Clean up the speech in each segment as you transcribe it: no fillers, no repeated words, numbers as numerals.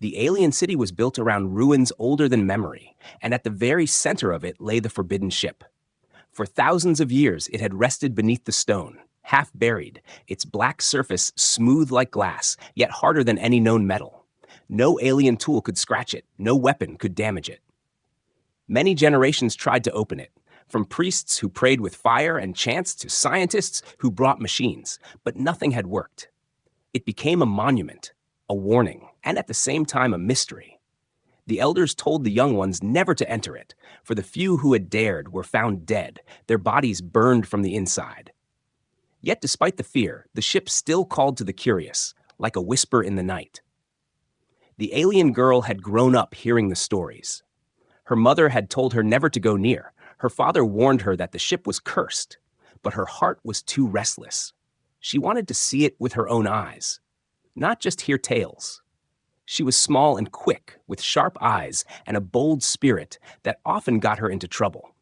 The alien city was built around ruins older than memory, and at the very center of it lay the forbidden ship. For thousands of years, it had rested beneath the stone, half buried, its black surface smooth like glass, yet harder than any known metal. No alien tool could scratch it, no weapon could damage it. Many generations tried to open it, from priests who prayed with fire and chants to scientists who brought machines, but nothing had worked. It became a monument, a warning, and at the same time a mystery. The elders told the young ones never to enter it, for the few who had dared were found dead, their bodies burned from the inside. Yet despite the fear, the ship still called to the curious, like a whisper in the night. The alien girl had grown up hearing the stories. Her mother had told her never to go near. Her father warned her that the ship was cursed, but her heart was too restless. She wanted to see it with her own eyes, not just hear tales. She was small and quick, with sharp eyes and a bold spirit that often got her into trouble.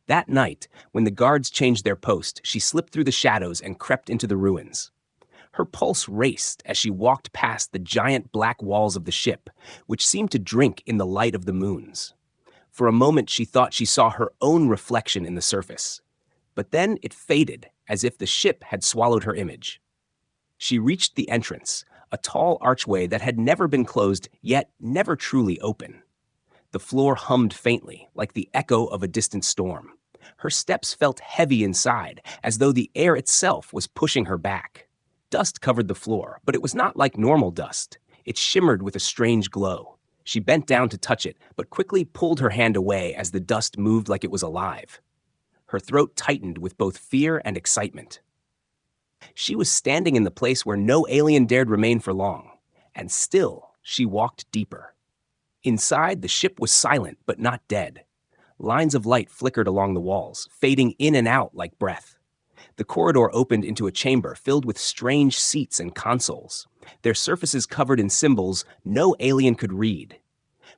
That night, when the guards changed their post, she slipped through the shadows and crept into the ruins. Her pulse raced as she walked past the giant black walls of the ship, which seemed to drink in the light of the moons. For a moment, she thought she saw her own reflection in the surface. But then it faded, as if the ship had swallowed her image. She reached the entrance, a tall archway that had never been closed, yet never truly open. The floor hummed faintly, like the echo of a distant storm. Her steps felt heavy inside, as though the air itself was pushing her back. Dust covered the floor, but it was not like normal dust. It shimmered with a strange glow. She bent down to touch it, but quickly pulled her hand away as the dust moved like it was alive. Her throat tightened with both fear and excitement. She was standing in the place where no alien dared remain for long, and still she walked deeper. Inside, the ship was silent but not dead. Lines of light flickered along the walls, fading in and out like breath. The corridor opened into a chamber filled with strange seats and consoles, their surfaces covered in symbols no alien could read.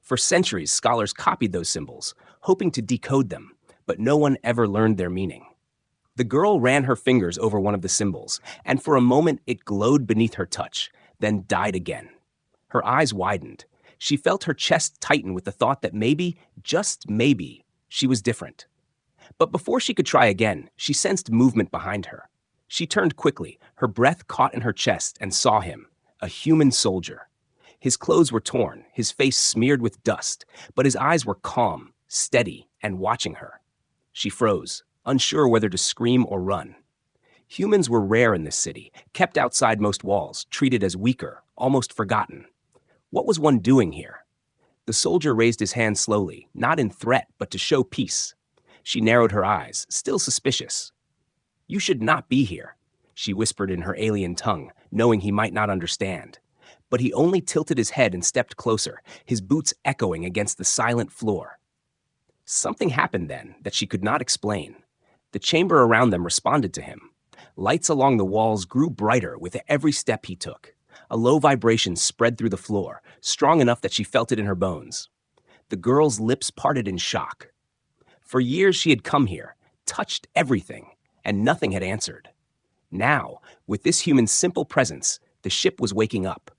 For centuries, scholars copied those symbols, hoping to decode them, but no one ever learned their meaning. The girl ran her fingers over one of the symbols, and for a moment it glowed beneath her touch, then died again. Her eyes widened. She felt her chest tighten with the thought that maybe, just maybe, she was different. But before she could try again, she sensed movement behind her. She turned quickly, her breath caught in her chest, and saw him, a human soldier. His clothes were torn, his face smeared with dust, but his eyes were calm, steady, and watching her. She froze, unsure whether to scream or run. Humans were rare in this city, kept outside most walls, treated as weaker, almost forgotten. What was one doing here? The soldier raised his hand slowly, not in threat, but to show peace. She narrowed her eyes, still suspicious. "You should not be here," she whispered in her alien tongue, knowing he might not understand. But he only tilted his head and stepped closer, his boots echoing against the silent floor. Something happened then that she could not explain. The chamber around them responded to him. Lights along the walls grew brighter with every step he took. A low vibration spread through the floor, strong enough that she felt it in her bones. The girl's lips parted in shock. For years she had come here, touched everything, and nothing had answered. Now, with this human's simple presence, the ship was waking up.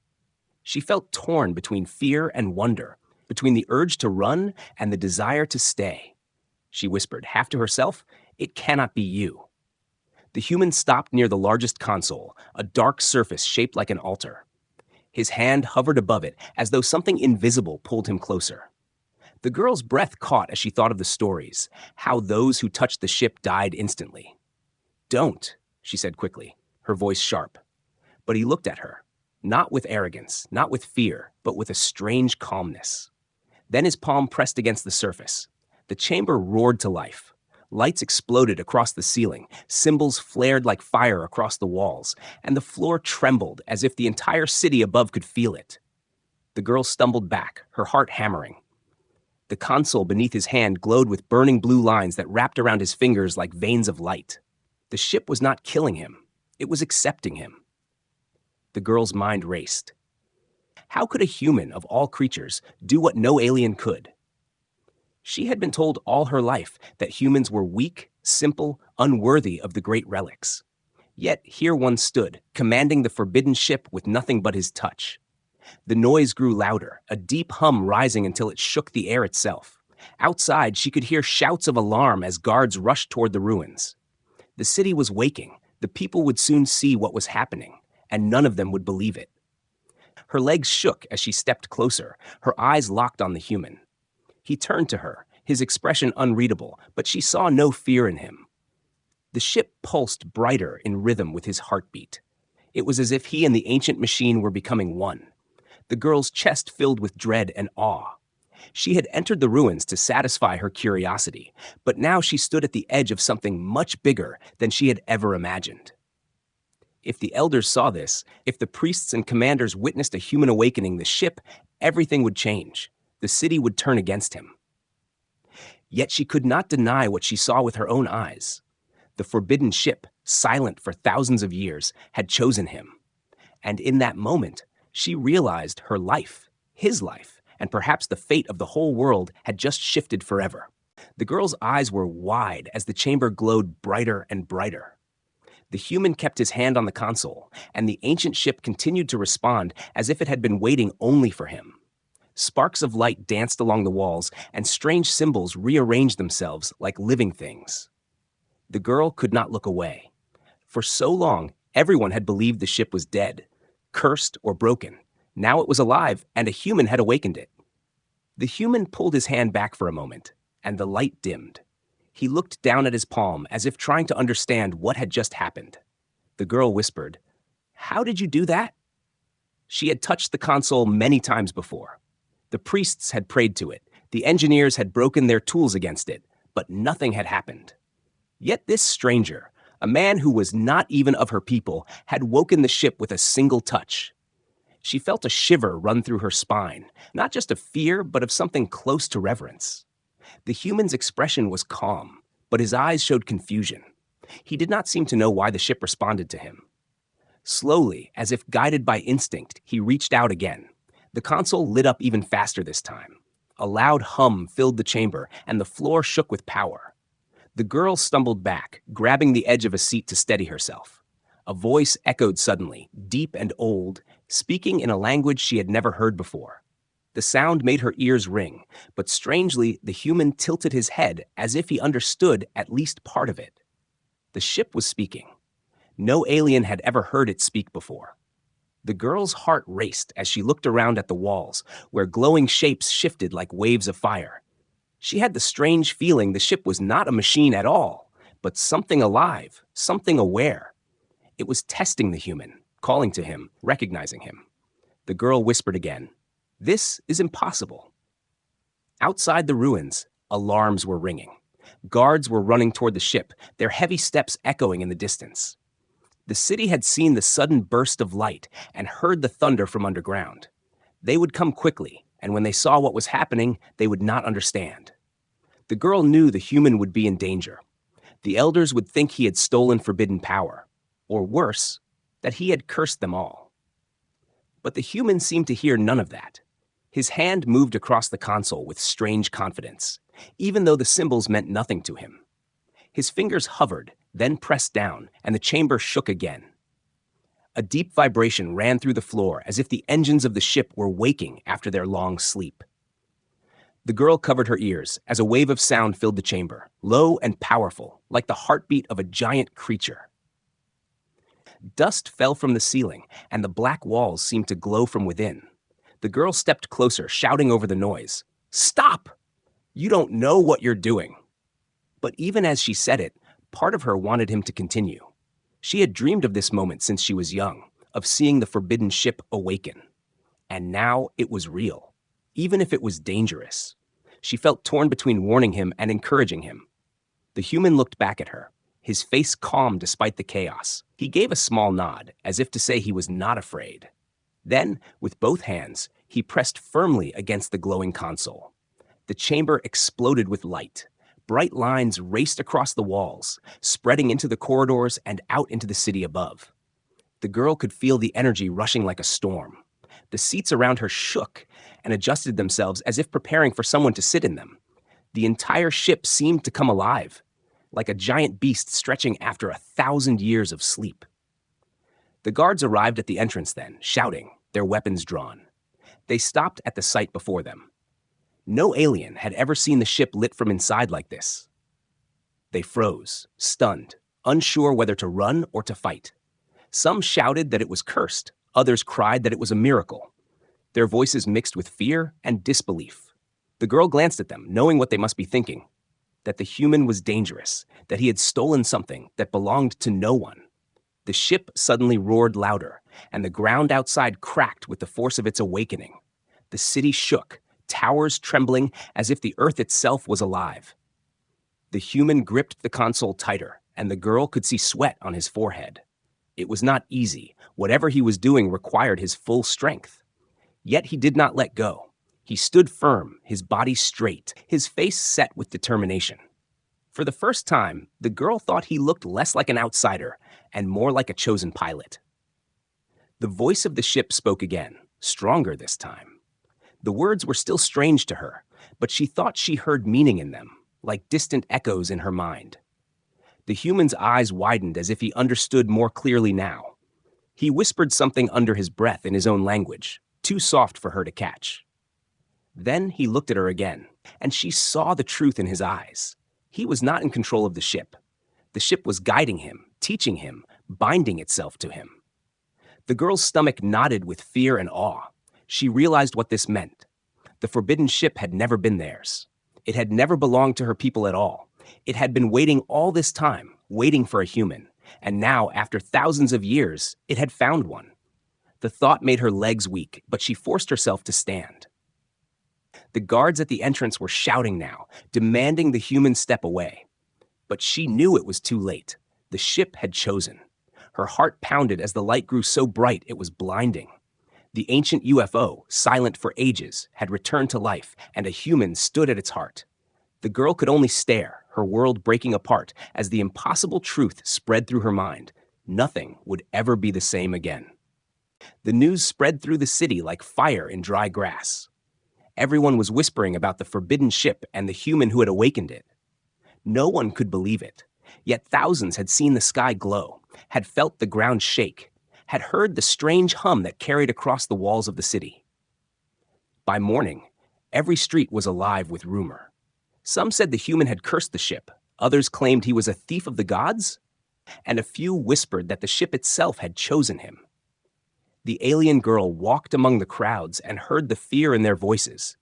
She felt torn between fear and wonder, between the urge to run and the desire to stay. She whispered, half to herself, "It cannot be you." The human stopped near the largest console, a dark surface shaped like an altar. His hand hovered above it, as though something invisible pulled him closer. The girl's breath caught as she thought of the stories, how those who touched the ship died instantly. "Don't," she said quickly, her voice sharp. But he looked at her, not with arrogance, not with fear, but with a strange calmness. Then his palm pressed against the surface. The chamber roared to life. Lights exploded across the ceiling, symbols flared like fire across the walls, and the floor trembled as if the entire city above could feel it. The girl stumbled back, her heart hammering. The console beneath his hand glowed with burning blue lines that wrapped around his fingers like veins of light. The ship was not killing him. It was accepting him. The girl's mind raced. How could a human, of all creatures, do what no alien could? She had been told all her life that humans were weak, simple, unworthy of the great relics. Yet here one stood, commanding the forbidden ship with nothing but his touch. The noise grew louder, a deep hum rising until it shook the air itself. Outside, she could hear shouts of alarm as guards rushed toward the ruins. The city was waking. The people would soon see what was happening, and none of them would believe it. Her legs shook as she stepped closer, her eyes locked on the human. He turned to her, his expression unreadable, but she saw no fear in him. The ship pulsed brighter in rhythm with his heartbeat. It was as if he and the ancient machine were becoming one. The girl's chest filled with dread and awe. She had entered the ruins to satisfy her curiosity, but now she stood at the edge of something much bigger than she had ever imagined. If the elders saw this, if the priests and commanders witnessed a human awakening the ship, everything would change. The city would turn against him. Yet she could not deny what she saw with her own eyes. The forbidden ship, silent for thousands of years, had chosen him. And in that moment, she realized her life, his life, and perhaps the fate of the whole world had just shifted forever. The girl's eyes were wide as the chamber glowed brighter and brighter. The human kept his hand on the console, and the ancient ship continued to respond as if it had been waiting only for him. Sparks of light danced along the walls, and strange symbols rearranged themselves like living things. The girl could not look away. For so long, everyone had believed the ship was dead, cursed or broken. Now it was alive, and a human had awakened it. The human pulled his hand back for a moment, and the light dimmed. He looked down at his palm as if trying to understand what had just happened. The girl whispered, "How did you do that?" She had touched the console many times before. The priests had prayed to it. The engineers had broken their tools against it, but nothing had happened. Yet this stranger, a man who was not even of her people, had woken the ship with a single touch. She felt a shiver run through her spine, not just of fear, but of something close to reverence. The human's expression was calm, but his eyes showed confusion. He did not seem to know why the ship responded to him. Slowly, as if guided by instinct, he reached out again. The console lit up even faster this time. A loud hum filled the chamber, and the floor shook with power. The girl stumbled back, grabbing the edge of a seat to steady herself. A voice echoed suddenly, deep and old, speaking in a language she had never heard before. The sound made her ears ring, but strangely, the human tilted his head as if he understood at least part of it. The ship was speaking. No alien had ever heard it speak before. The girl's heart raced as she looked around at the walls, where glowing shapes shifted like waves of fire. She had the strange feeling the ship was not a machine at all, but something alive, something aware. It was testing the human, calling to him, recognizing him. The girl whispered again, "This is impossible." Outside the ruins, alarms were ringing. Guards were running toward the ship, their heavy steps echoing in the distance. The city had seen the sudden burst of light and heard the thunder from underground. They would come quickly, and when they saw what was happening, they would not understand. The girl knew the human would be in danger. The elders would think he had stolen forbidden power, or worse, that he had cursed them all. But the human seemed to hear none of that. His hand moved across the console with strange confidence, even though the symbols meant nothing to him. His fingers hovered, then pressed down, and the chamber shook again. A deep vibration ran through the floor as if the engines of the ship were waking after their long sleep. The girl covered her ears as a wave of sound filled the chamber, low and powerful, like the heartbeat of a giant creature. Dust fell from the ceiling, and the black walls seemed to glow from within. The girl stepped closer, shouting over the noise, "Stop! You don't know what you're doing." But even as she said it, part of her wanted him to continue. She had dreamed of this moment since she was young, of seeing the forbidden ship awaken. And now it was real, even if it was dangerous. She felt torn between warning him and encouraging him. The human looked back at her, his face calm despite the chaos. He gave a small nod, as if to say he was not afraid. Then, with both hands, he pressed firmly against the glowing console. The chamber exploded with light. Bright lines raced across the walls, spreading into the corridors and out into the city above. The girl could feel the energy rushing like a storm. The seats around her shook and adjusted themselves as if preparing for someone to sit in them. The entire ship seemed to come alive, like a giant beast stretching after 1,000 years of sleep. The guards arrived at the entrance then, shouting, their weapons drawn. They stopped at the sight before them. No alien had ever seen the ship lit from inside like this. They froze, stunned, unsure whether to run or to fight. Some shouted that it was cursed, others cried that it was a miracle. Their voices mixed with fear and disbelief. The girl glanced at them, knowing what they must be thinking, that the human was dangerous, that he had stolen something that belonged to no one. The ship suddenly roared louder, and the ground outside cracked with the force of its awakening. The city shook, towers trembling as if the earth itself was alive. The human gripped the console tighter, and the girl could see sweat on his forehead. It was not easy. Whatever he was doing required his full strength. Yet he did not let go. He stood firm, his body straight, his face set with determination. For the first time, the girl thought he looked less like an outsider and more like a chosen pilot. The voice of the ship spoke again, stronger this time. The words were still strange to her, but she thought she heard meaning in them, like distant echoes in her mind. The human's eyes widened as if he understood more clearly now. He whispered something under his breath in his own language, too soft for her to catch. Then he looked at her again, and she saw the truth in his eyes. He was not in control of the ship. The ship was guiding him, teaching him, binding itself to him. The girl's stomach knotted with fear and awe. She realized what this meant. The forbidden ship had never been theirs. It had never belonged to her people at all. It had been waiting all this time, waiting for a human. And now, after thousands of years, it had found one. The thought made her legs weak, but she forced herself to stand. The guards at the entrance were shouting now, demanding the human step away. But she knew it was too late. The ship had chosen. Her heart pounded as the light grew so bright it was blinding. The ancient UFO, silent for ages, had returned to life, and a human stood at its heart. The girl could only stare, her world breaking apart as the impossible truth spread through her mind. Nothing would ever be the same again. The news spread through the city like fire in dry grass. Everyone was whispering about the forbidden ship and the human who had awakened it. No one could believe it, yet thousands had seen the sky glow, had felt the ground shake, had heard the strange hum that carried across the walls of the city. By morning, every street was alive with rumor. Some said the human had cursed the ship, others claimed he was a thief of the gods, and a few whispered that the ship itself had chosen him. The alien girl walked among the crowds and heard the fear in their voices.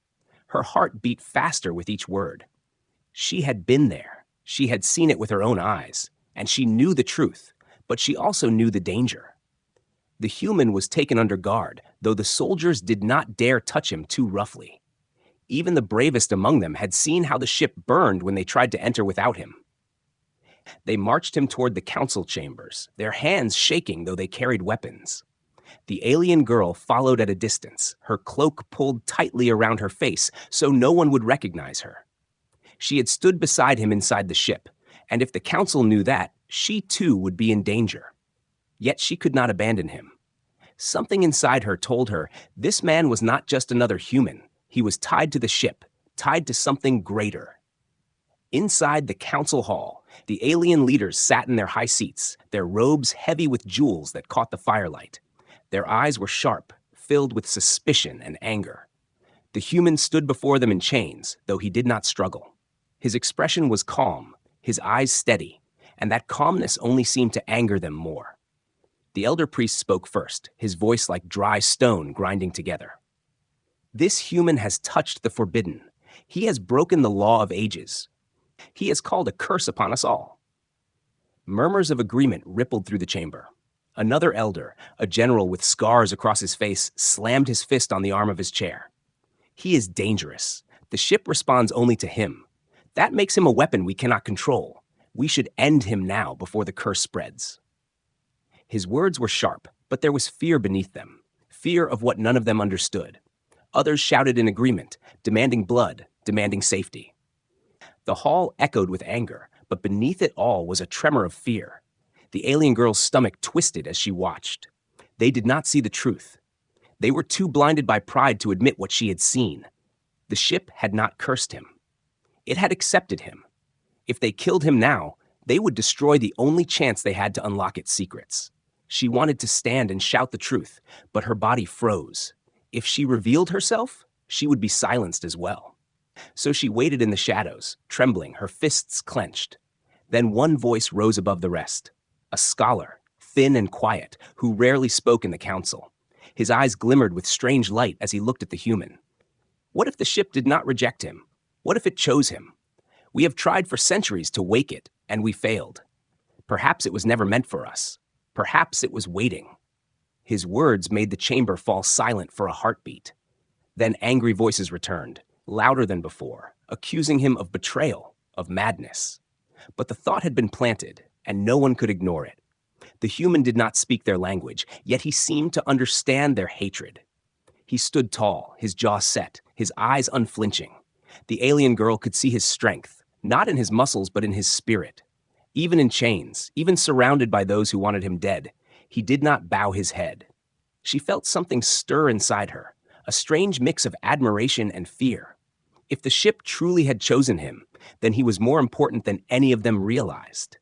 Her heart beat faster with each word. She had been there. She had seen it with her own eyes, and she knew the truth, but she also knew the danger. The human was taken under guard, though the soldiers did not dare touch him too roughly. Even the bravest among them had seen how the ship burned when they tried to enter without him. They marched him toward the council chambers, their hands shaking though they carried weapons. The alien girl followed at a distance, her cloak pulled tightly around her face so no one would recognize her. She had stood beside him inside the ship, and if the council knew that, she too would be in danger. Yet she could not abandon him. Something inside her told her this man was not just another human. He was tied to the ship, tied to something greater. Inside the council hall, the alien leaders sat in their high seats, their robes heavy with jewels that caught the firelight. Their eyes were sharp, filled with suspicion and anger. The human stood before them in chains, though he did not struggle. His expression was calm, his eyes steady, and that calmness only seemed to anger them more. The elder priest spoke first, his voice like dry stone grinding together. This human has touched the forbidden. He has broken the law of ages. He has called a curse upon us all. Murmurs of agreement rippled through the chamber. Another elder, a general with scars across his face, slammed his fist on the arm of his chair. He is dangerous. The ship responds only to him. That makes him a weapon we cannot control. We should end him now before the curse spreads. His words were sharp, but there was fear beneath them, fear of what none of them understood. Others shouted in agreement, demanding blood, demanding safety. The hall echoed with anger, but beneath it all was a tremor of fear. The alien girl's stomach twisted as she watched. They did not see the truth. They were too blinded by pride to admit what she had seen. The ship had not cursed him. It had accepted him. If they killed him now, they would destroy the only chance they had to unlock its secrets. She wanted to stand and shout the truth, but her body froze. If she revealed herself, she would be silenced as well. So she waited in the shadows, trembling, her fists clenched. Then one voice rose above the rest. A scholar, thin and quiet, who rarely spoke in the council. His eyes glimmered with strange light as he looked at the human. What if the ship did not reject him? What if it chose him? We have tried for centuries to wake it, and we failed. Perhaps it was never meant for us. Perhaps it was waiting. His words made the chamber fall silent for a heartbeat. Then angry voices returned, louder than before, accusing him of betrayal, of madness. But the thought had been planted, and no one could ignore it. The human did not speak their language, yet he seemed to understand their hatred. He stood tall, his jaw set, his eyes unflinching. The alien girl could see his strength, not in his muscles but in his spirit. Even in chains, even surrounded by those who wanted him dead, he did not bow his head. She felt something stir inside her, a strange mix of admiration and fear. If the ship truly had chosen him, then he was more important than any of them realized.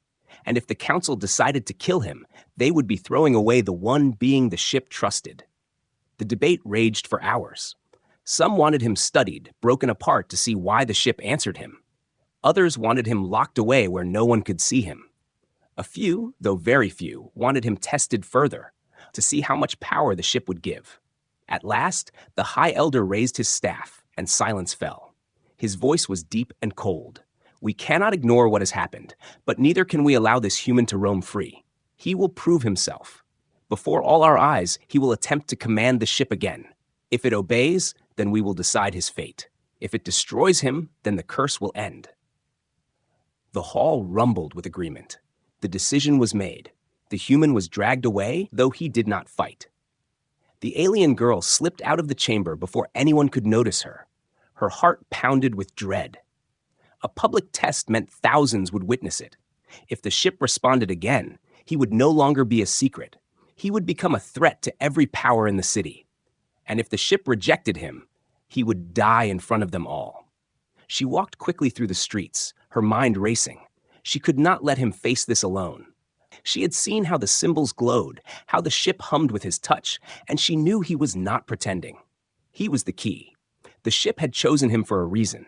And if the council decided to kill him, they would be throwing away the one being the ship trusted. The debate raged for hours. Some wanted him studied, broken apart to see why the ship answered him. Others wanted him locked away where no one could see him. A few, though very few, wanted him tested further to see how much power the ship would give. At last, the High Elder raised his staff, and silence fell. His voice was deep and cold. We cannot ignore what has happened, but neither can we allow this human to roam free. He will prove himself. Before all our eyes, he will attempt to command the ship again. If it obeys, then we will decide his fate. If it destroys him, then the curse will end. The hall rumbled with agreement. The decision was made. The human was dragged away, though he did not fight. The alien girl slipped out of the chamber before anyone could notice her. Her heart pounded with dread. A public test meant thousands would witness it. If the ship responded again, he would no longer be a secret. He would become a threat to every power in the city. And if the ship rejected him, he would die in front of them all. She walked quickly through the streets, her mind racing. She could not let him face this alone. She had seen how the symbols glowed, how the ship hummed with his touch, and she knew he was not pretending. He was the key. The ship had chosen him for a reason.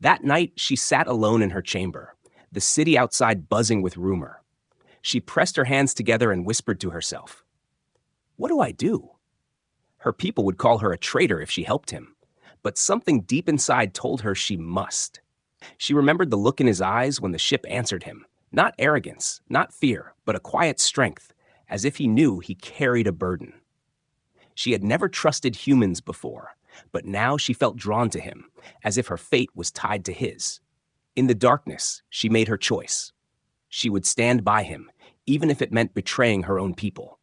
That night, she sat alone in her chamber, the city outside buzzing with rumor. She pressed her hands together and whispered to herself, "What do I do?" Her people would call her a traitor if she helped him, but something deep inside told her she must. She remembered the look in his eyes when the ship answered him. Not arrogance, not fear, but a quiet strength, as if he knew he carried a burden. She had never trusted humans before, but now she felt drawn to him, as if her fate was tied to his. In the darkness, she made her choice. She would stand by him, even if it meant betraying her own people.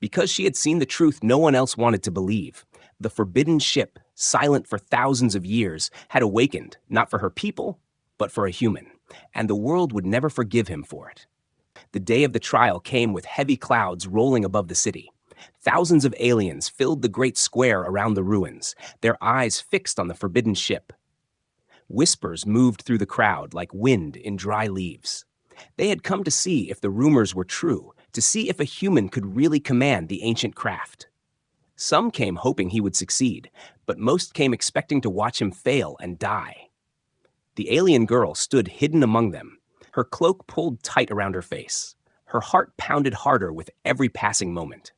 Because she had seen the truth no one else wanted to believe, the forbidden ship, silent for thousands of years, had awakened, not for her people, but for a human, and the world would never forgive him for it. The day of the trial came with heavy clouds rolling above the city. Thousands of aliens filled the great square around the ruins, their eyes fixed on the forbidden ship. Whispers moved through the crowd like wind in dry leaves. They had come to see if the rumors were true, to see if a human could really command the ancient craft. Some came hoping he would succeed, but most came expecting to watch him fail and die. The alien girl stood hidden among them, her cloak pulled tight around her face. Her heart pounded harder with every passing moment.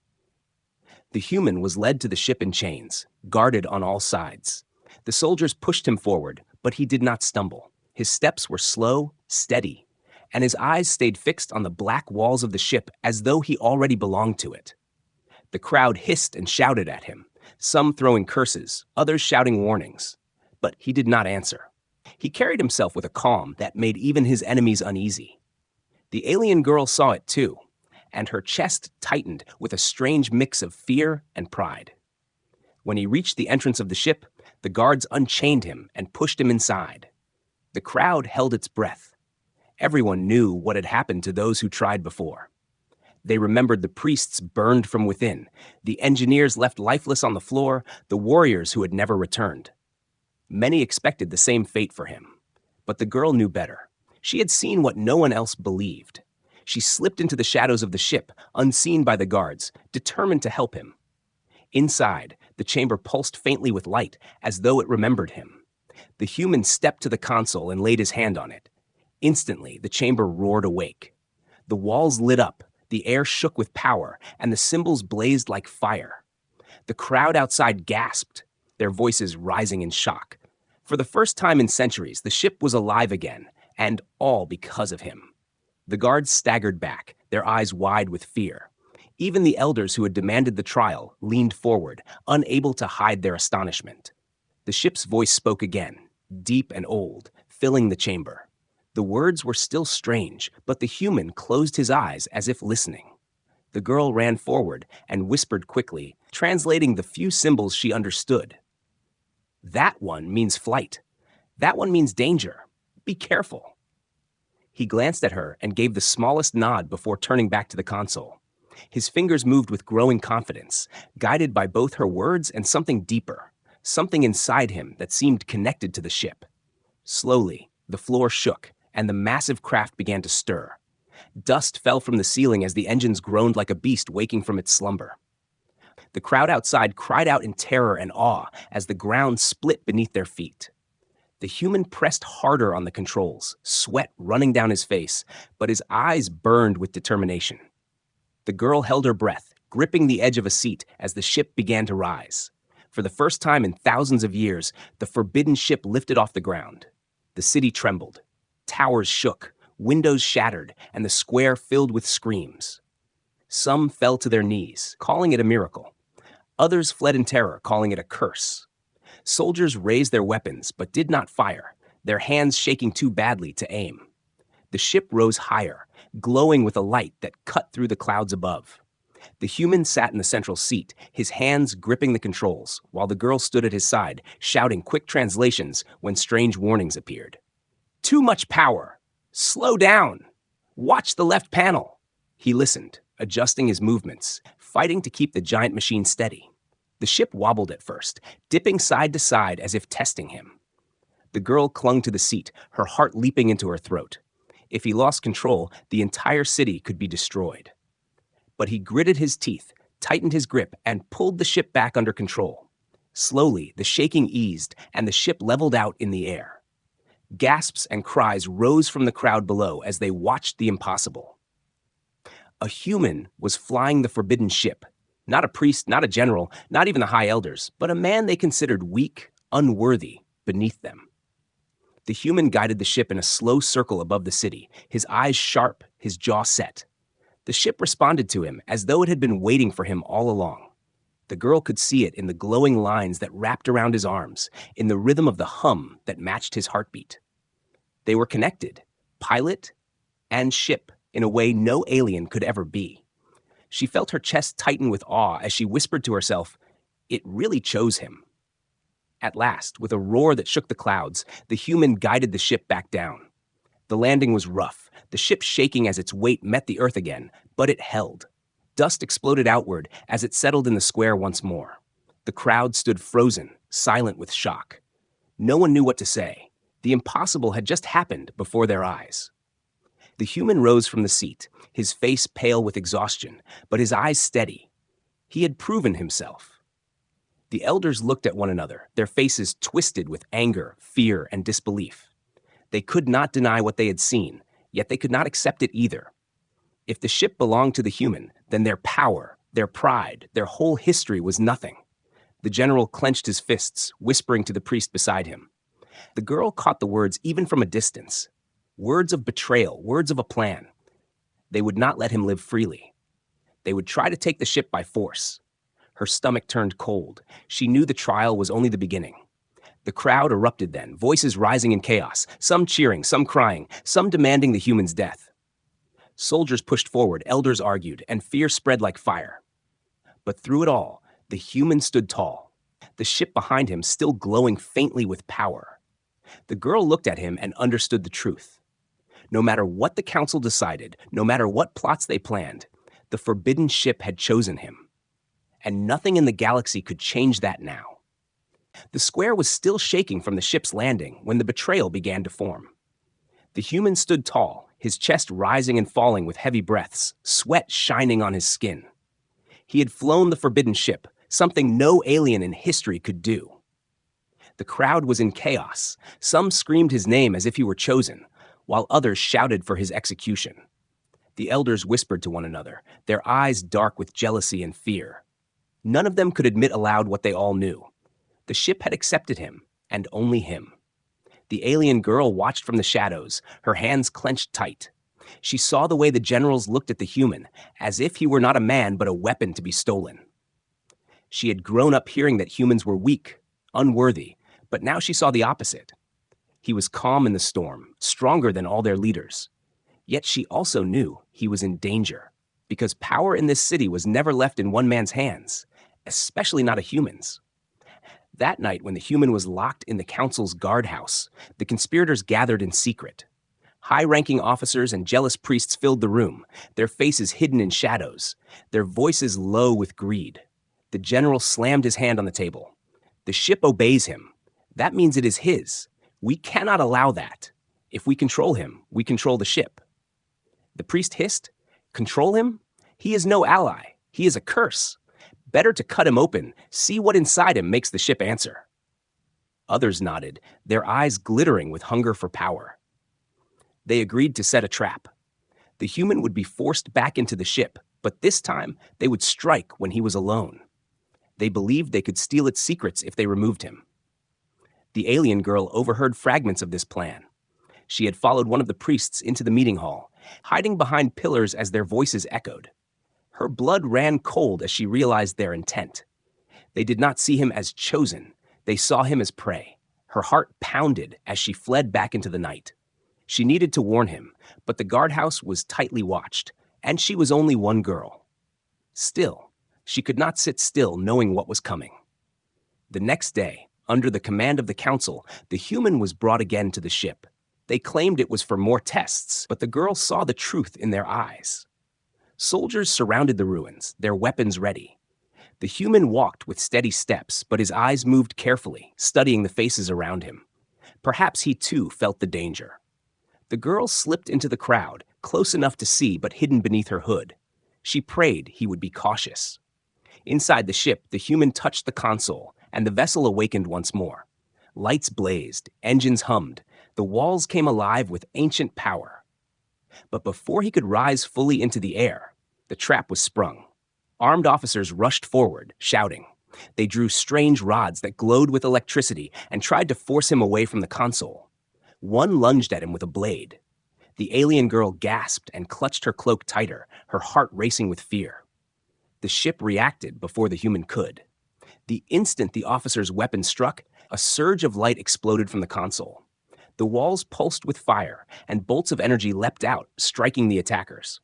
The human was led to the ship in chains, guarded on all sides. The soldiers pushed him forward, but he did not stumble. His steps were slow, steady, and his eyes stayed fixed on the black walls of the ship as though he already belonged to it. The crowd hissed and shouted at him, some throwing curses, others shouting warnings. But he did not answer. He carried himself with a calm that made even his enemies uneasy. The alien girl saw it too, and her chest tightened with a strange mix of fear and pride. When he reached the entrance of the ship, the guards unchained him and pushed him inside. The crowd held its breath. Everyone knew what had happened to those who tried before. They remembered the priests burned from within, the engineers left lifeless on the floor, the warriors who had never returned. Many expected the same fate for him. But the girl knew better. She had seen what no one else believed. She slipped into the shadows of the ship, unseen by the guards, determined to help him. Inside, The chamber pulsed faintly with light, as though it remembered him. The human stepped to the console and laid his hand on it. Instantly, the chamber roared awake. The walls lit up, the air shook with power, and the symbols blazed like fire. The crowd outside gasped, their voices rising in shock. For the first time in centuries, the ship was alive again, and all because of him. The guards staggered back, their eyes wide with fear. Even the elders who had demanded the trial leaned forward, unable to hide their astonishment. The ship's voice spoke again, deep and old, filling the chamber. The words were still strange, but the human closed his eyes as if listening. The girl ran forward and whispered quickly, translating the few symbols she understood. "That one means flight. That one means danger. Be careful." He glanced at her and gave the smallest nod before turning back to the console. His fingers moved with growing confidence, guided by both her words and something deeper, something inside him that seemed connected to the ship. Slowly, the floor shook, and the massive craft began to stir. Dust fell from the ceiling as the engines groaned like a beast waking from its slumber. The crowd outside cried out in terror and awe as the ground split beneath their feet. The human pressed harder on the controls, sweat running down his face, but his eyes burned with determination. The girl held her breath, gripping the edge of a seat as the ship began to rise. For the first time in thousands of years, the forbidden ship lifted off the ground. The city trembled. Towers shook, windows shattered, and the square filled with screams. Some fell to their knees, calling it a miracle. Others fled in terror, calling it a curse. Soldiers raised their weapons, but did not fire, their hands shaking too badly to aim. The ship rose higher, glowing with a light that cut through the clouds above. The human sat in the central seat, his hands gripping the controls, while the girl stood at his side, shouting quick translations when strange warnings appeared. "Too much power! Slow down! Watch the left panel!" He listened, adjusting his movements, fighting to keep the giant machine steady. The ship wobbled at first, dipping side to side as if testing him. The girl clung to the seat, her heart leaping into her throat. If he lost control, the entire city could be destroyed. But he gritted his teeth, tightened his grip, and pulled the ship back under control. Slowly, the shaking eased, and the ship leveled out in the air. Gasps and cries rose from the crowd below as they watched the impossible. A human was flying the forbidden ship. Not a priest, not a general, not even the high elders, but a man they considered weak, unworthy, beneath them. The human guided the ship in a slow circle above the city, his eyes sharp, his jaw set. The ship responded to him as though it had been waiting for him all along. The girl could see it in the glowing lines that wrapped around his arms, in the rhythm of the hum that matched his heartbeat. They were connected, pilot and ship, in a way no alien could ever be. She felt her chest tighten with awe as she whispered to herself, "It really chose him." At last, with a roar that shook the clouds, the human guided the ship back down. The landing was rough, the ship shaking as its weight met the earth again, but it held. Dust exploded outward as it settled in the square once more. The crowd stood frozen, silent with shock. No one knew what to say. The impossible had just happened before their eyes. The human rose from the seat, his face pale with exhaustion, but his eyes steady. He had proven himself. The elders looked at one another, their faces twisted with anger, fear, and disbelief. They could not deny what they had seen, yet they could not accept it either. If the ship belonged to the human, then their power, their pride, their whole history was nothing. The general clenched his fists, whispering to the priest beside him. The girl caught the words even from a distance. Words of betrayal, words of a plan. They would not let him live freely. They would try to take the ship by force. Her stomach turned cold. She knew the trial was only the beginning. The crowd erupted then, voices rising in chaos, some cheering, some crying, some demanding the human's death. Soldiers pushed forward, elders argued, and fear spread like fire. But through it all, the human stood tall, the ship behind him still glowing faintly with power. The girl looked at him and understood the truth. No matter what the council decided, no matter what plots they planned, the forbidden ship had chosen him. And nothing in the galaxy could change that now. The square was still shaking from the ship's landing when the betrayal began to form. The human stood tall, his chest rising and falling with heavy breaths, sweat shining on his skin. He had flown the forbidden ship, something no alien in history could do. The crowd was in chaos. Some screamed his name as if he were chosen, while others shouted for his execution. The elders whispered to one another, their eyes dark with jealousy and fear. None of them could admit aloud what they all knew. The ship had accepted him, and only him. The alien girl watched from the shadows, her hands clenched tight. She saw the way the generals looked at the human, as if he were not a man but a weapon to be stolen. She had grown up hearing that humans were weak, unworthy, but now she saw the opposite. He was calm in the storm, stronger than all their leaders. Yet she also knew he was in danger, because power in this city was never left in one man's hands, especially not a human's. That night, when the human was locked in the council's guardhouse, the conspirators gathered in secret. High-ranking officers and jealous priests filled the room, their faces hidden in shadows, their voices low with greed. The general slammed his hand on the table. The ship obeys him. That means it is his. We cannot allow that. If we control him, we control the ship. The priest hissed, "Control him? He is no ally. He is a curse. Better to cut him open, see what inside him makes the ship answer." Others nodded, their eyes glittering with hunger for power. They agreed to set a trap. The human would be forced back into the ship, but this time they would strike when he was alone. They believed they could steal its secrets if they removed him. The alien girl overheard fragments of this plan. She had followed one of the priests into the meeting hall, hiding behind pillars as their voices echoed. Her blood ran cold as she realized their intent. They did not see him as chosen. They saw him as prey. Her heart pounded as she fled back into the night. She needed to warn him, but the guardhouse was tightly watched, and she was only one girl. Still, she could not sit still knowing what was coming. The next day, under the command of the council, the human was brought again to the ship. They claimed it was for more tests, but the girl saw the truth in their eyes. Soldiers surrounded the ruins, their weapons ready. The human walked with steady steps, but his eyes moved carefully, studying the faces around him. Perhaps he too felt the danger. The girl slipped into the crowd, close enough to see but hidden beneath her hood. She prayed he would be cautious. Inside the ship, the human touched the console, and the vessel awakened once more. Lights blazed, engines hummed, the walls came alive with ancient power. But before he could rise fully into the air, the trap was sprung. Armed officers rushed forward, shouting. They drew strange rods that glowed with electricity and tried to force him away from the console. One lunged at him with a blade. The alien girl gasped and clutched her cloak tighter, her heart racing with fear. The ship reacted before the human could. The instant the officer's weapon struck, a surge of light exploded from the console. The walls pulsed with fire, and bolts of energy leapt out, striking the attackers.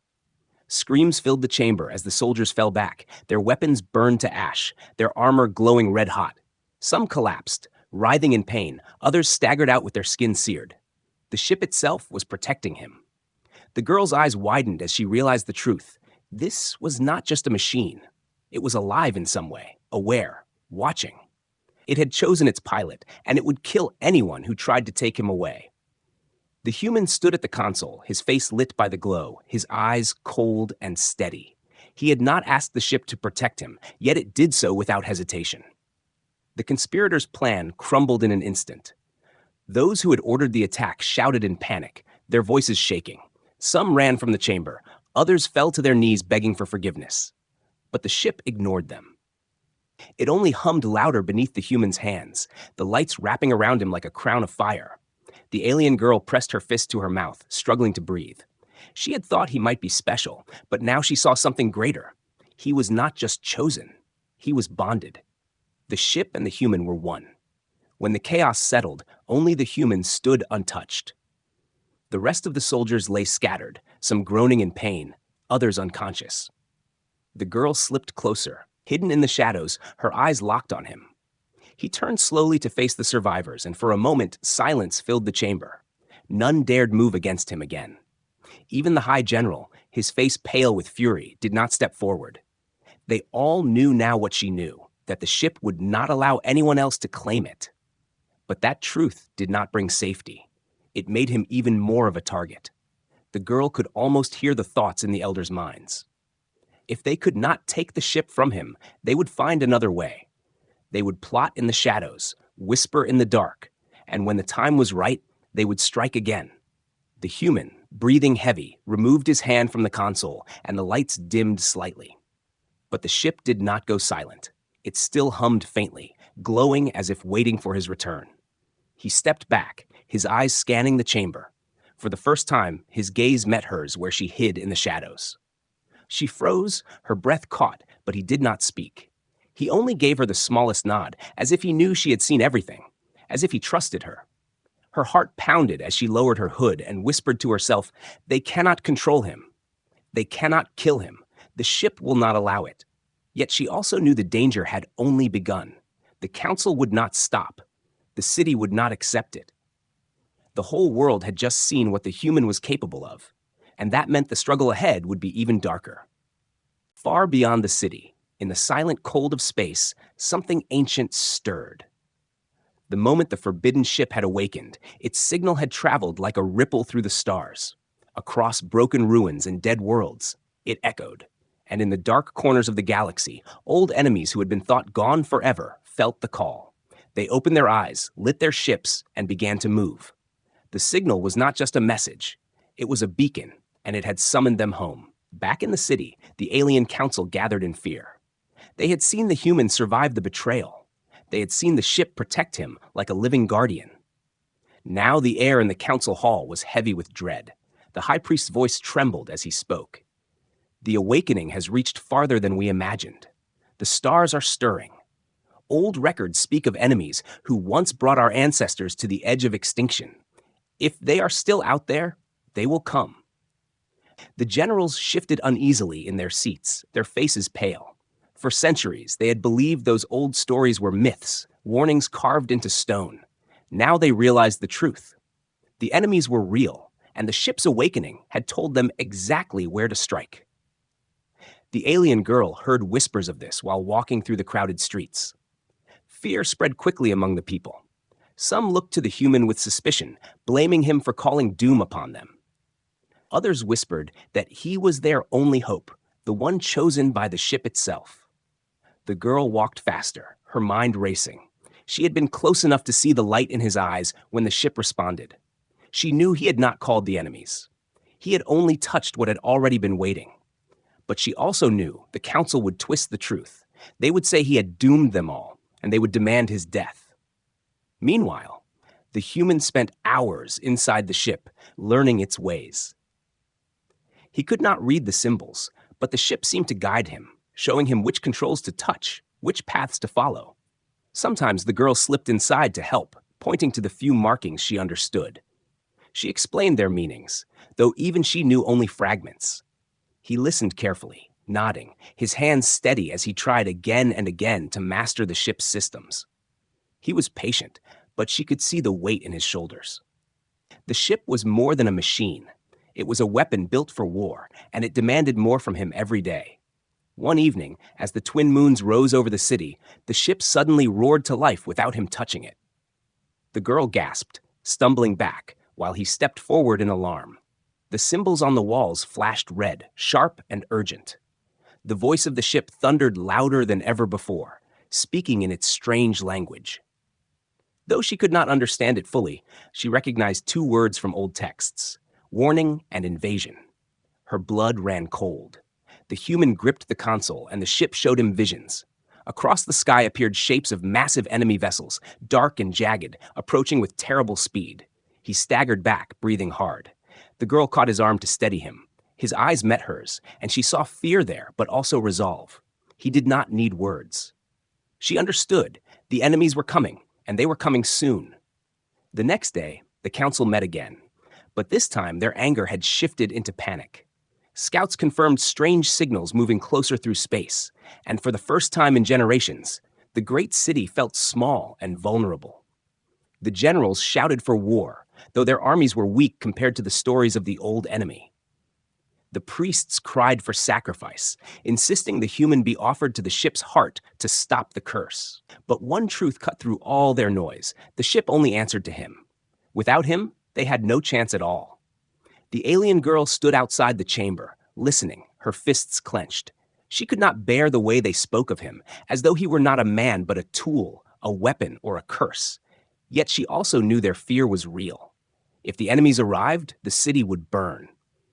Screams filled the chamber as the soldiers fell back, their weapons burned to ash, their armor glowing red-hot. Some collapsed, writhing in pain, others staggered out with their skin seared. The ship itself was protecting him. The girl's eyes widened as she realized the truth. This was not just a machine. It was alive in some way, aware, watching. It had chosen its pilot, and it would kill anyone who tried to take him away. The human stood at the console, his face lit by the glow, his eyes cold and steady. He had not asked the ship to protect him, yet it did so without hesitation. The conspirators' plan crumbled in an instant. Those who had ordered the attack shouted in panic, their voices shaking. Some ran from the chamber, others fell to their knees begging for forgiveness. But the ship ignored them. It only hummed louder beneath the human's hands, the lights wrapping around him like a crown of fire. The alien girl pressed her fist to her mouth, struggling to breathe. She had thought he might be special, but now she saw something greater. He was not just chosen, he was bonded. The ship and the human were one. When the chaos settled, only the human stood untouched. The rest of the soldiers lay scattered, some groaning in pain, others unconscious. The girl slipped closer, hidden in the shadows, her eyes locked on him. He turned slowly to face the survivors, and for a moment, silence filled the chamber. None dared move against him again. Even the High General, his face pale with fury, did not step forward. They all knew now what she knew, that the ship would not allow anyone else to claim it. But that truth did not bring safety. It made him even more of a target. The girl could almost hear the thoughts in the elders' minds. If they could not take the ship from him, they would find another way. They would plot in the shadows, whisper in the dark, and when the time was right, they would strike again. The human, breathing heavy, removed his hand from the console, and the lights dimmed slightly. But the ship did not go silent. It still hummed faintly, glowing as if waiting for his return. He stepped back, his eyes scanning the chamber. For the first time, his gaze met hers where she hid in the shadows. She froze, her breath caught, but he did not speak. He only gave her the smallest nod, as if he knew she had seen everything, as if he trusted her. Her heart pounded as she lowered her hood and whispered to herself, "They cannot control him. They cannot kill him. The ship will not allow it." Yet she also knew the danger had only begun. The council would not stop. The city would not accept it. The whole world had just seen what the human was capable of, and that meant the struggle ahead would be even darker. Far beyond the city, in the silent cold of space, something ancient stirred. The moment the forbidden ship had awakened, its signal had traveled like a ripple through the stars. Across broken ruins and dead worlds, it echoed. And in the dark corners of the galaxy, old enemies who had been thought gone forever felt the call. They opened their eyes, lit their ships, and began to move. The signal was not just a message. It was a beacon, and it had summoned them home. Back in the city, the alien council gathered in fear. They had seen the human survive the betrayal. They had seen the ship protect him like a living guardian. Now the air in the council hall was heavy with dread. The high priest's voice trembled as he spoke. The awakening has reached farther than we imagined. The stars are stirring. Old records speak of enemies who once brought our ancestors to the edge of extinction. If they are still out there, they will come. The generals shifted uneasily in their seats, their faces pale. For centuries, they had believed those old stories were myths, warnings carved into stone. Now they realized the truth. The enemies were real, and the ship's awakening had told them exactly where to strike. The alien girl heard whispers of this while walking through the crowded streets. Fear spread quickly among the people. Some looked to the human with suspicion, blaming him for calling doom upon them. Others whispered that he was their only hope, the one chosen by the ship itself. The girl walked faster, her mind racing. She had been close enough to see the light in his eyes when the ship responded. She knew he had not called the enemies. He had only touched what had already been waiting. But she also knew the council would twist the truth. They would say he had doomed them all, and they would demand his death. Meanwhile, the human spent hours inside the ship, learning its ways. He could not read the symbols, but the ship seemed to guide him, showing him which controls to touch, which paths to follow. Sometimes the girl slipped inside to help, pointing to the few markings she understood. She explained their meanings, though even she knew only fragments. He listened carefully, nodding, his hands steady as he tried again and again to master the ship's systems. He was patient, but she could see the weight in his shoulders. The ship was more than a machine. It was a weapon built for war, and it demanded more from him every day. One evening, as the twin moons rose over the city, the ship suddenly roared to life without him touching it. The girl gasped, stumbling back, while he stepped forward in alarm. The symbols on the walls flashed red, sharp and urgent. The voice of the ship thundered louder than ever before, speaking in its strange language. Though she could not understand it fully, she recognized two words from old texts: warning and invasion. Her blood ran cold. The human gripped the console, and the ship showed him visions. Across the sky appeared shapes of massive enemy vessels, dark and jagged, approaching with terrible speed. He staggered back, breathing hard. The girl caught his arm to steady him. His eyes met hers, and she saw fear there, but also resolve. He did not need words. She understood. The enemies were coming, and they were coming soon. The next day, the council met again. But this time, their anger had shifted into panic. Scouts confirmed strange signals moving closer through space, and for the first time in generations, the great city felt small and vulnerable. The generals shouted for war, though their armies were weak compared to the stories of the old enemy. The priests cried for sacrifice, insisting the human be offered to the ship's heart to stop the curse. But one truth cut through all their noise: the ship only answered to him. Without him, they had no chance at all. The alien girl stood outside the chamber, listening, her fists clenched. She could not bear the way they spoke of him, as though he were not a man but a tool, a weapon, or a curse. Yet she also knew their fear was real. If the enemies arrived, the city would burn.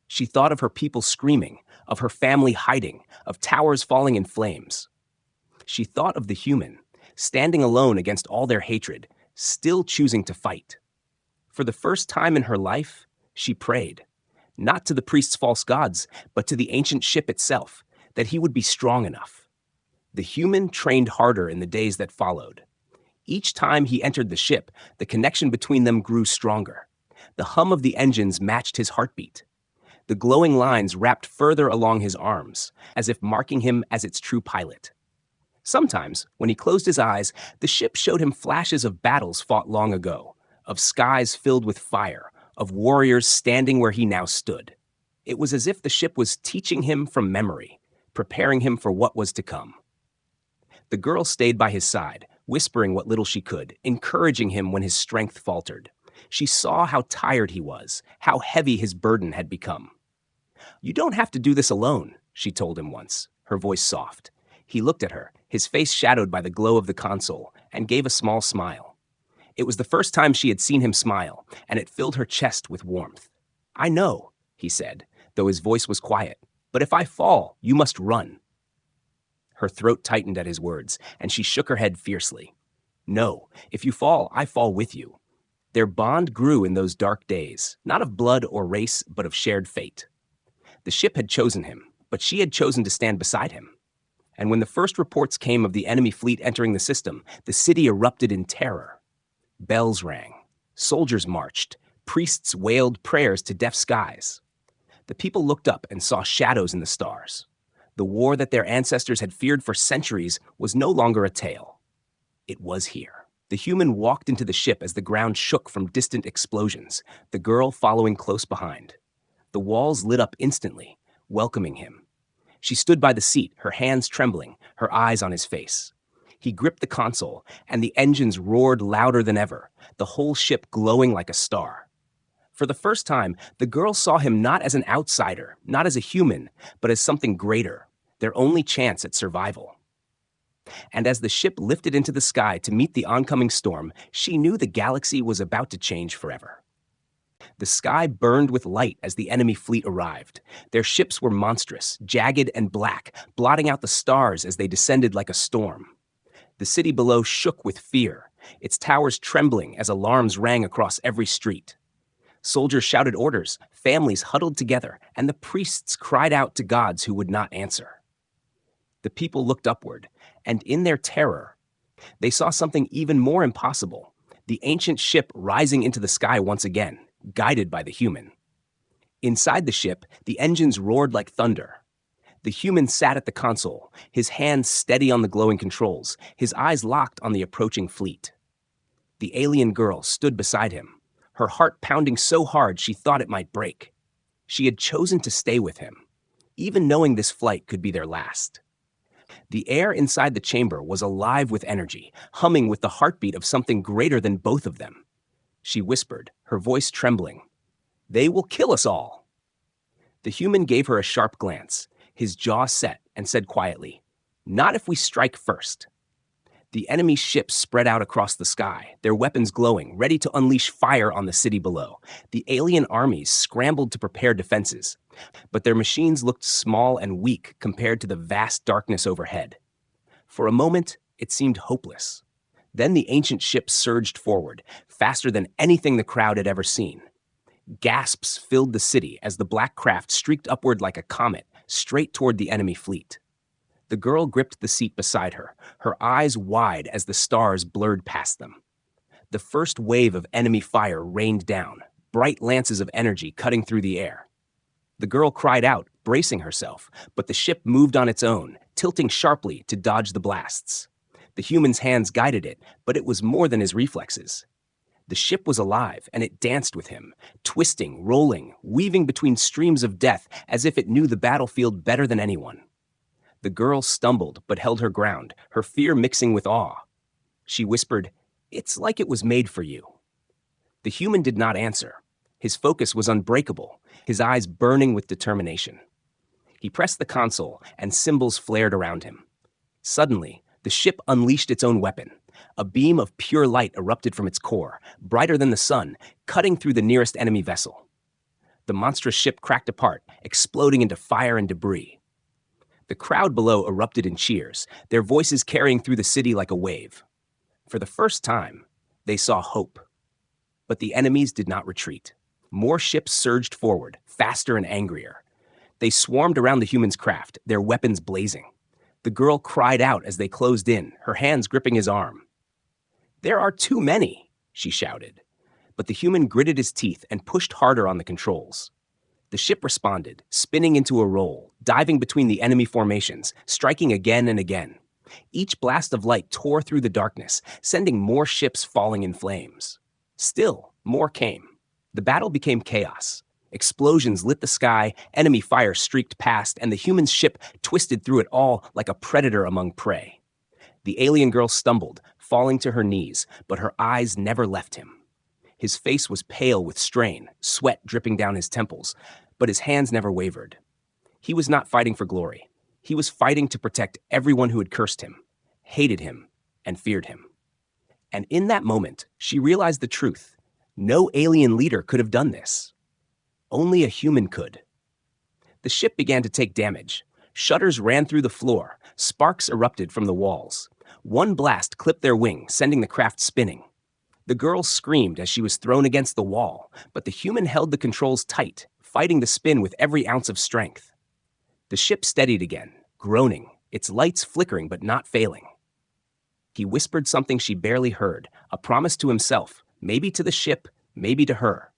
She thought of her people screaming, of her family hiding, of towers falling in flames. She thought of the human, standing alone against all their hatred, still choosing to fight. For the first time in her life, she prayed, not to the priest's false gods, but to the ancient ship itself, that he would be strong enough. The human trained harder in the days that followed. Each time he entered the ship, the connection between them grew stronger. The hum of the engines matched his heartbeat. The glowing lines wrapped further along his arms, as if marking him as its true pilot. Sometimes, when he closed his eyes, the ship showed him flashes of battles fought long ago, of skies filled with fire, of warriors standing where he now stood. It was as if the ship was teaching him from memory, preparing him for what was to come. The girl stayed by his side, whispering what little she could, encouraging him when his strength faltered. She saw how tired he was, how heavy his burden had become. "You don't have to do this alone," she told him once, her voice soft. He looked at her, his face shadowed by the glow of the console, and gave a small smile. It was the first time she had seen him smile, and it filled her chest with warmth. "I know," he said, though his voice was quiet, "but if I fall, you must run." Her throat tightened at his words, and she shook her head fiercely. "No, if you fall, I fall with you." Their bond grew in those dark days, not of blood or race, but of shared fate. The ship had chosen him, but she had chosen to stand beside him. And when the first reports came of the enemy fleet entering the system, the city erupted in terror. Bells rang, soldiers marched, priests wailed prayers to deaf skies. The people looked up and saw shadows in the stars. The war that their ancestors had feared for centuries was no longer a tale. It was here. The human walked into the ship as the ground shook from distant explosions, the girl following close behind. The walls lit up instantly, welcoming him. She stood by the seat, her hands trembling, her eyes on his face. He gripped the console, and the engines roared louder than ever, the whole ship glowing like a star. For the first time, the girl saw him not as an outsider, not as a human, but as something greater, their only chance at survival. And as the ship lifted into the sky to meet the oncoming storm, she knew the galaxy was about to change forever. The sky burned with light as the enemy fleet arrived. Their ships were monstrous, jagged and black, blotting out the stars as they descended like a storm. The city below shook with fear, its towers trembling as alarms rang across every street. Soldiers shouted orders, families huddled together, and the priests cried out to gods who would not answer. The people looked upward, and in their terror, they saw something even more impossible, the ancient ship rising into the sky once again, guided by the human. Inside the ship, the engines roared like thunder. The human sat at the console, his hands steady on the glowing controls, his eyes locked on the approaching fleet. The alien girl stood beside him, her heart pounding so hard she thought it might break. She had chosen to stay with him, even knowing this flight could be their last. The air inside the chamber was alive with energy, humming with the heartbeat of something greater than both of them. She whispered, her voice trembling, "They will kill us all." The human gave her a sharp glance, his jaw set, and said quietly, "Not if we strike first." The enemy ships spread out across the sky, their weapons glowing, ready to unleash fire on the city below. The alien armies scrambled to prepare defenses, but their machines looked small and weak compared to the vast darkness overhead. For a moment, it seemed hopeless. Then the ancient ship surged forward, faster than anything the crowd had ever seen. Gasps filled the city as the black craft streaked upward like a comet, straight toward the enemy fleet. The girl gripped the seat beside her, her eyes wide as the stars blurred past them. The first wave of enemy fire rained down, bright lances of energy cutting through the air. The girl cried out, bracing herself, but the ship moved on its own, tilting sharply to dodge the blasts. The human's hands guided it, but it was more than his reflexes. The ship was alive, and it danced with him, twisting, rolling, weaving between streams of death as if it knew the battlefield better than anyone. The girl stumbled but held her ground, her fear mixing with awe. She whispered, "It's like it was made for you." The human did not answer. His focus was unbreakable, his eyes burning with determination. He pressed the console, and symbols flared around him. Suddenly, the ship unleashed its own weapon. A beam of pure light erupted from its core, brighter than the sun, cutting through the nearest enemy vessel. The monstrous ship cracked apart, exploding into fire and debris. The crowd below erupted in cheers, their voices carrying through the city like a wave. For the first time, they saw hope. But the enemies did not retreat. More ships surged forward, faster and angrier. They swarmed around the human's craft, their weapons blazing. The girl cried out as they closed in, her hands gripping his arm. "There are too many," she shouted. But the human gritted his teeth and pushed harder on the controls. The ship responded, spinning into a roll, diving between the enemy formations, striking again and again. Each blast of light tore through the darkness, sending more ships falling in flames. Still, more came. The battle became chaos. Explosions lit the sky, enemy fire streaked past, and the human ship twisted through it all like a predator among prey. The alien girl stumbled, falling to her knees, but her eyes never left him. His face was pale with strain, sweat dripping down his temples, but his hands never wavered. He was not fighting for glory. He was fighting to protect everyone who had cursed him, hated him, and feared him. And in that moment, she realized the truth. No alien leader could have done this. Only a human could. The ship began to take damage. Shutters ran through the floor. Sparks erupted from the walls. One blast clipped their wing, sending the craft spinning. The girl screamed as she was thrown against the wall, but the human held the controls tight, fighting the spin with every ounce of strength. The ship steadied again, groaning, its lights flickering but not failing. He whispered something she barely heard, a promise to himself, maybe to the ship, maybe to her.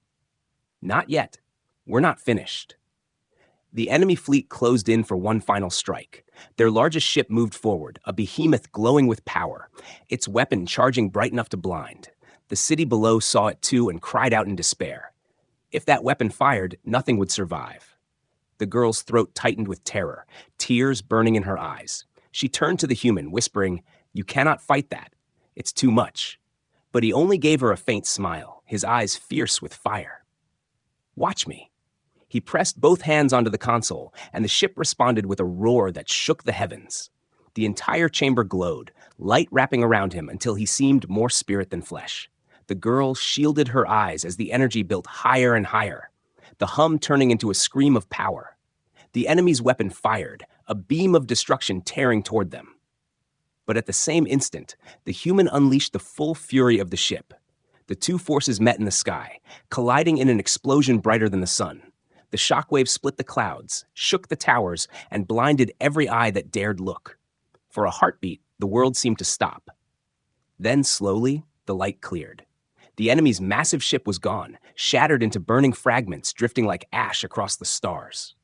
"Not yet. We're not finished." The enemy fleet closed in for one final strike. Their largest ship moved forward, a behemoth glowing with power, its weapon charging bright enough to blind. The city below saw it too and cried out in despair. If that weapon fired, nothing would survive. The girl's throat tightened with terror, tears burning in her eyes. She turned to the human, whispering, "You cannot fight that. It's too much." But he only gave her a faint smile, his eyes fierce with fire. "Watch me." He pressed both hands onto the console, and the ship responded with a roar that shook the heavens. The entire chamber glowed, light wrapping around him until he seemed more spirit than flesh. The girl shielded her eyes as the energy built higher and higher, the hum turning into a scream of power. The enemy's weapon fired, a beam of destruction tearing toward them. But at the same instant, the human unleashed the full fury of the ship. The two forces met in the sky, colliding in an explosion brighter than the sun. The shockwave split the clouds, shook the towers, and blinded every eye that dared look. For a heartbeat, the world seemed to stop. Then, slowly, the light cleared. The enemy's massive ship was gone, shattered into burning fragments drifting like ash across the stars.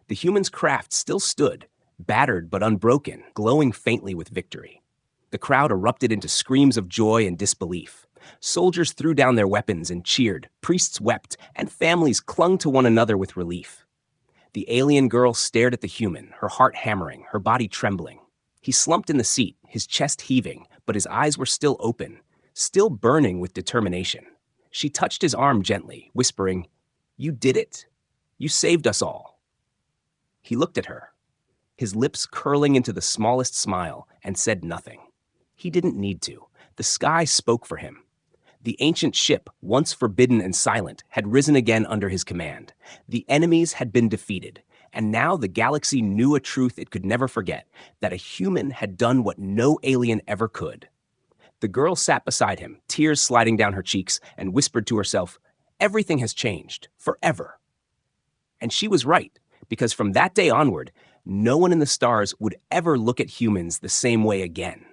The human's craft still stood, battered but unbroken, glowing faintly with victory. The crowd erupted into screams of joy and disbelief. Soldiers threw down their weapons and cheered, priests wept, and families clung to one another with relief. The alien girl stared at the human, her heart hammering, her body trembling. He slumped in the seat, his chest heaving, but his eyes were still open, still burning with determination. She touched his arm gently, whispering, "You did it. You saved us all." He looked at her, his lips curling into the smallest smile, and said nothing. He didn't need to. The sky spoke for him. The ancient ship, once forbidden and silent, had risen again under his command. The enemies had been defeated, and now the galaxy knew a truth it could never forget, that a human had done what no alien ever could. The girl sat beside him, tears sliding down her cheeks, and whispered to herself, "Everything has changed, forever." And she was right, because from that day onward, no one in the stars would ever look at humans the same way again.